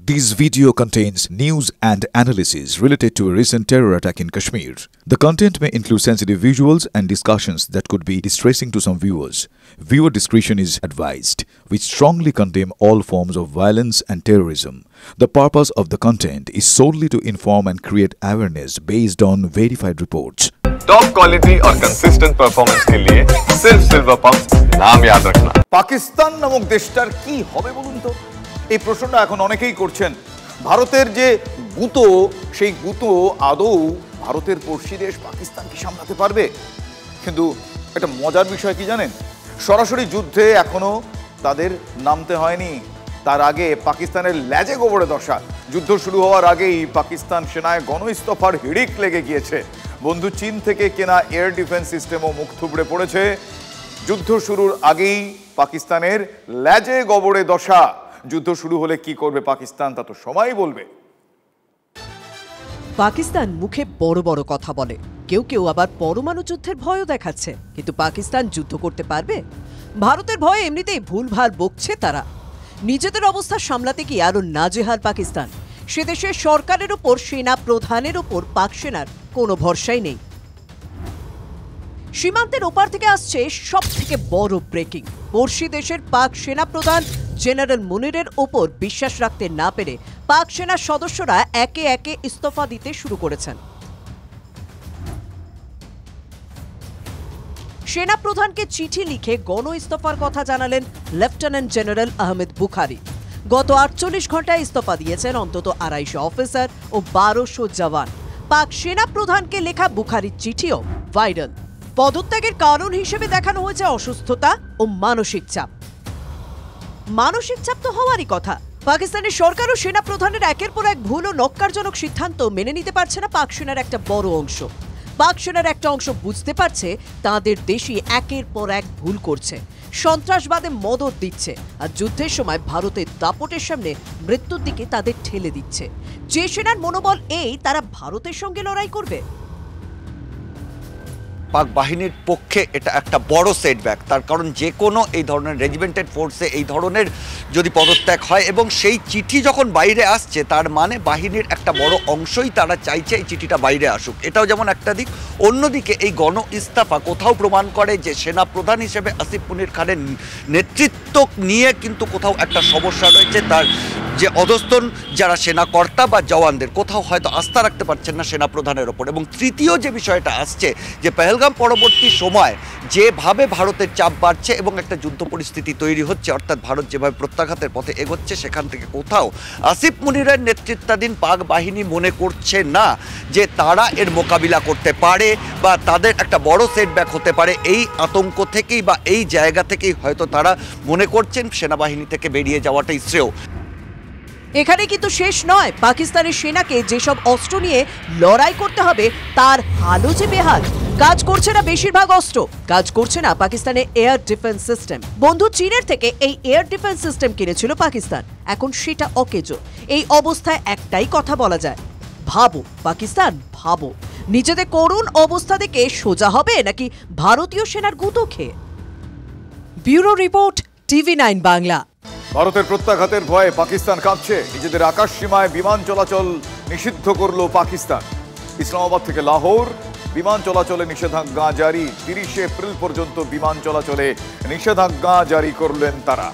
This video contains news and analysis related to a recent terror attack in Kashmir. The content may include sensitive visuals and discussions that could be distressing to some viewers. Viewer discretion is advised. We strongly condemn all forms of violence and terrorism. The purpose of the content is solely to inform and create awareness based on verified reports. Top quality और consistent performance के लिए सिर्फ silver pump नाम याद रखना। পাকিস্তান নামক দেশটার কি হবে বলুন তো? এই প্রশ্নটা এখন অনেকেই করছেন। ভারতের যে গুঁতো, সেই গুঁতো আদৌ ভারতের পড়শি দেশ পাকিস্তান কি সামলাতে পারবে? কিন্তু একটা মজার বিষয় কি জানেন, সরাসরি যুদ্ধে এখনো তাদের নামতে হয়নি। তার আগে পাকিস্তানের লেজে গোবরে দশা। যুদ্ধ শুরু হওয়ার আগেই পাকিস্তান সেনায় গণইস্তফার হিড়িক লেগে গিয়েছে। বন্ধু চীন থেকে কেনা এয়ার ডিফেন্স সিস্টেমও মুখ থুবড়ে পড়েছে। যুদ্ধ শুরুর আগেই পাকিস্তানের লেজে গোবরে দশা। যুদ্ধ শুরু হলে কি করবে পাকিস্তান তা তো সময়ই বলবে। পাকিস্তান মুখে বড় বড় কথা বলে, কেউ কেউ আবার পরমাণু যুদ্ধের ভয়ও দেখাচ্ছে, কিন্তু পাকিস্তান যুদ্ধ করতে পারবে? ভারতের ভয়ে এমনিতেই ভুলভাল বকছে তারা। নিজেদের অবস্থা সামলাতে গিয়ে আরো নাজেহাল পাকিস্তান। সে দেশের সরকারের উপর, সেনা প্রধানের উপর পাক সেনার কোনো ভরসাই নেই। সীমান্তের ওপার থেকে আসছে সব থেকে বড় ব্রেকিং। পড়শি দেশের পাক সেনা প্রধান জেনারেল মুনিরের ওপর বিশ্বাস রাখতে না পেরে পাক সেনার সদস্যরা একে একে ইস্তফা দিতে শুরু করেছেন। সেনা প্রধানকে চিঠি লিখে গণ ইস্তফার কথা জানালেন লেফটেন্যান্ট জেনারেল আহমেদ বুখারি। গত 48 ঘন্টায় ইস্তফা দিয়েছেন অন্তত 250 অফিসার ও 1200 জওয়ান। পাক সেনা প্রধানকে লেখা বুখারির চিঠিও ভাইরাল। পদত্যাগের কারণ হিসেবে দেখানো হয়েছে অসুস্থতা ও মানসিক চাপ। মানসিক চাপ তো হওয়ারই কথা। পাকিস্তানের সরকার ও সেনা প্রধানের একের পর এক ভুল ও নক্কারজনক সিদ্ধান্ত মেনে নিতে পারছে না পাক সেনার একটা বড় অংশ। পাক সেনার একটা অংশ বুঝতে পারছে তাদের দেশই একের পর এক ভুল করছে, সন্ত্রাসবাদে মদদ দিচ্ছে, আর যুদ্ধের সময় ভারতের দাপটের সামনে মৃত্যুর দিকে তাদের ঠেলে দিচ্ছে। যে সেনার মনোবল এই, তারা ভারতের সঙ্গে লড়াই করবে। পাক বাহিনীর পক্ষে এটা একটা বড় সেটব্যাক। তার কারণ যে কোনো এই ধরনের রেজিমেন্টেড ফোর্সে এই ধরনের যদি পদত্যাগ হয় এবং সেই চিঠি যখন বাইরে আসছে, তার মানে বাহিনীর একটা বড় অংশই তারা চাইছে এই চিঠিটা বাইরে আসুক। এটাও যেমন একটা দিক। অন্যদিকে এই গণ ইস্তফা কোথাও প্রমাণ করে যে সেনা প্রধান হিসেবে আসিফ মুনির খানের নেতৃত্ব নিয়ে কিন্তু কোথাও একটা সমস্যা রয়েছে। তার যে অধস্তন যারা সেনাকর্তা বা জওয়ানদের কোথাও হয়তো আস্থা রাখতে পারছেন না সেনা প্রধানের ওপর। এবং তৃতীয় যে বিষয়টা আসছে, যে পেহেলগাম পরবর্তী সময় যেভাবে ভারতের চাপ বাড়ছে এবং একটা যুদ্ধ পরিস্থিতি তৈরি হচ্ছে, অর্থাৎ ভারত যেভাবে প্রত্যাঘাতের পথে এগোচ্ছে, সেখান থেকে কোথাও আসিফ মুনিরের নেতৃত্বাধীন পাক বাহিনী মনে করছে না যে তারা এর মোকাবিলা করতে পারে বা তাদের একটা বড় সেটব্যাক হতে পারে। এই আতঙ্ক থেকেই বা এই জায়গা থেকেই হয়তো তারা মনে করছেন সেনাবাহিনী থেকে বেরিয়ে যাওয়াটাই শ্রেয়। এখানে কিন্তু শেষ নয়। পাকিস্তানের সেনাকে যেসব অস্ত্র নিয়ে লড়াই করতে হবে তার হালও যে বেহাল। কাজ করছে না বেশিরভাগ অস্ত্র, কাজ করছে না পাকিস্তানের এয়ার ডিফেন্স সিস্টেম। বন্ধু চীনের থেকে এই এয়ার ডিফেন্স সিস্টেম কিনেছিল পাকিস্তান, এখন সেটা অকেজো। এই অবস্থায় একটাই কথা বলা যায়, ভাবো পাকিস্তান, ভাবো নিজেদের করুণ অবস্থা দেখে সোজা হবে নাকি ভারতীয় সেনার গুঁতো খেয়ে। Bureau report, TV9 Bangla. ভারতের প্রত্যাঘাতের ভয়ে পাকিস্তান কাঁপছে। নিজেদের আকাশ সীমায় বিমান চলাচল নিষিদ্ধ করল পাকিস্তান। ইসলামাবাদ থেকে লাহোর বিমান চলাচলে নিষেধাজ্ঞা জারি। 30 এপ্রিল পর্যন্ত বিমান চলাচলে নিষেধাজ্ঞা জারি করলেন তারা।